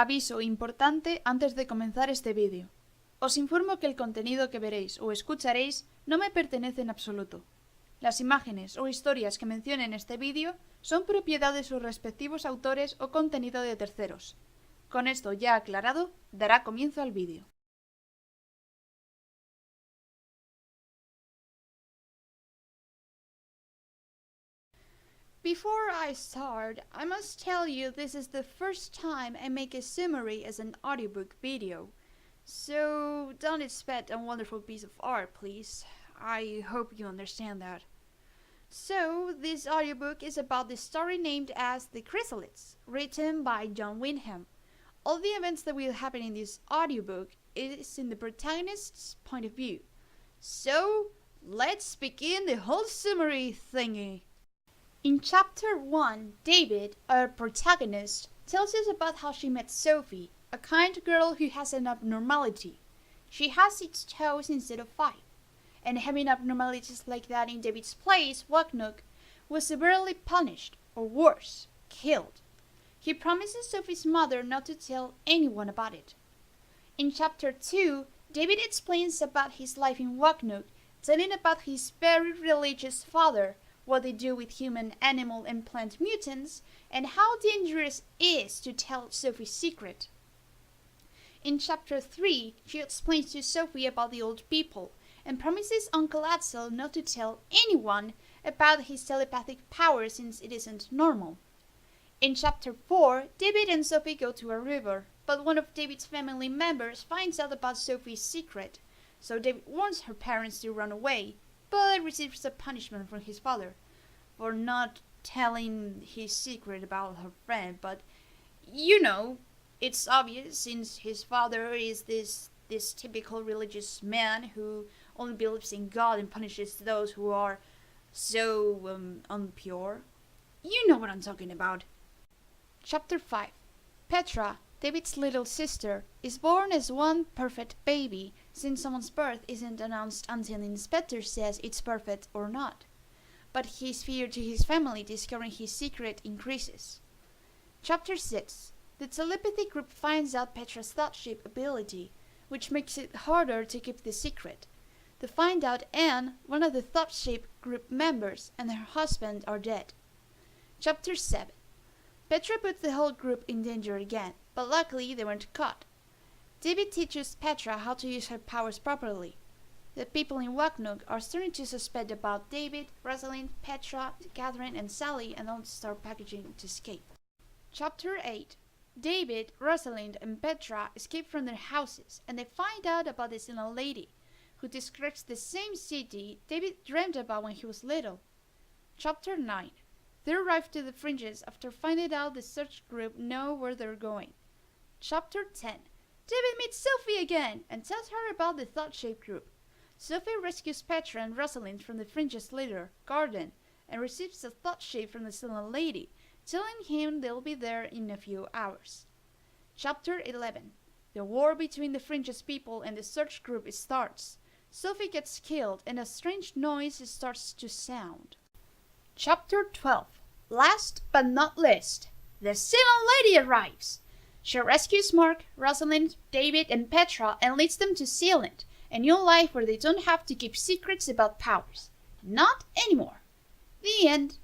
Aviso importante antes de comenzar este vídeo. Os informo que el contenido que veréis o escucharéis no me pertenece en absoluto. Las imágenes o historias que mencioné en este vídeo son propiedad de sus respectivos autores o contenido de terceros. Con esto ya aclarado, dará comienzo al vídeo. Before I start, I must tell you this is the first time I make a summary as an audiobook video. So don't expect a wonderful piece of art, please. I hope you understand that. So this audiobook is about the story named as The Chrysalids, written by John Wyndham. All the events that will happen in this audiobook is in the protagonist's point of view. So let's begin the whole summary thingy. In chapter 1, David, our protagonist, tells us about how she met Sophie, a kind girl who has an abnormality. She has 6 toes instead of 5, and having abnormalities like that in David's place, Waknook, was severely punished, or worse, killed. He promises Sophie's mother not to tell anyone about it. In chapter 2, David explains about his life in Waknook, telling about his very religious father, what they do with human, animal, and plant mutants, and how dangerous it is to tell Sophie's secret. In chapter 3, she explains to Sophie about the old people, and promises Uncle Axel not to tell anyone about his telepathic power since it isn't normal. In chapter 4, David and Sophie go to a river, but one of David's family members finds out about Sophie's secret, so David warns her parents to run away, but receives a punishment from his father for not telling his secret about her friend. But you know, it's obvious since his father is this typical religious man who only believes in God and punishes those who are so impure. You know what I'm talking about. Chapter 5. Petra, David's little sister, is born as one perfect baby, since someone's birth isn't announced until the inspector says it's perfect or not. But his fear to his family discovering his secret increases. Chapter 6. The telepathy group finds out Petra's thought shape ability, which makes it harder to keep the secret. They find out Anne, one of the thought shape group members, and her husband are dead. Chapter 7. Petra puts the whole group in danger again, but luckily they weren't caught. David teaches Petra how to use her powers properly. The people in Waknook are starting to suspect about David, Rosalind, Petra, Catherine, and Sally, and all start packaging to escape. Chapter 8. David, Rosalind, and Petra escape from their houses, and they find out about this little lady, who describes the same city David dreamed about when he was little. Chapter 9. They arrive to the fringes after finding out the search group know where they're going. Chapter 10. David meets Sophie again and tells her about the thought shape group. Sophie rescues Petra and Rosalind from the fringes leader, Garden, and receives a thought shape from the silent lady, telling him they'll be there in a few hours. Chapter 11. The war between the fringes people and the search group starts. Sophie gets killed and a strange noise starts to sound. Chapter 12. Last but not least, the silent lady arrives. She rescues Mark, Rosalind, David, and Petra and leads them to Sealand, a new life where they don't have to keep secrets about powers. Not anymore. The end.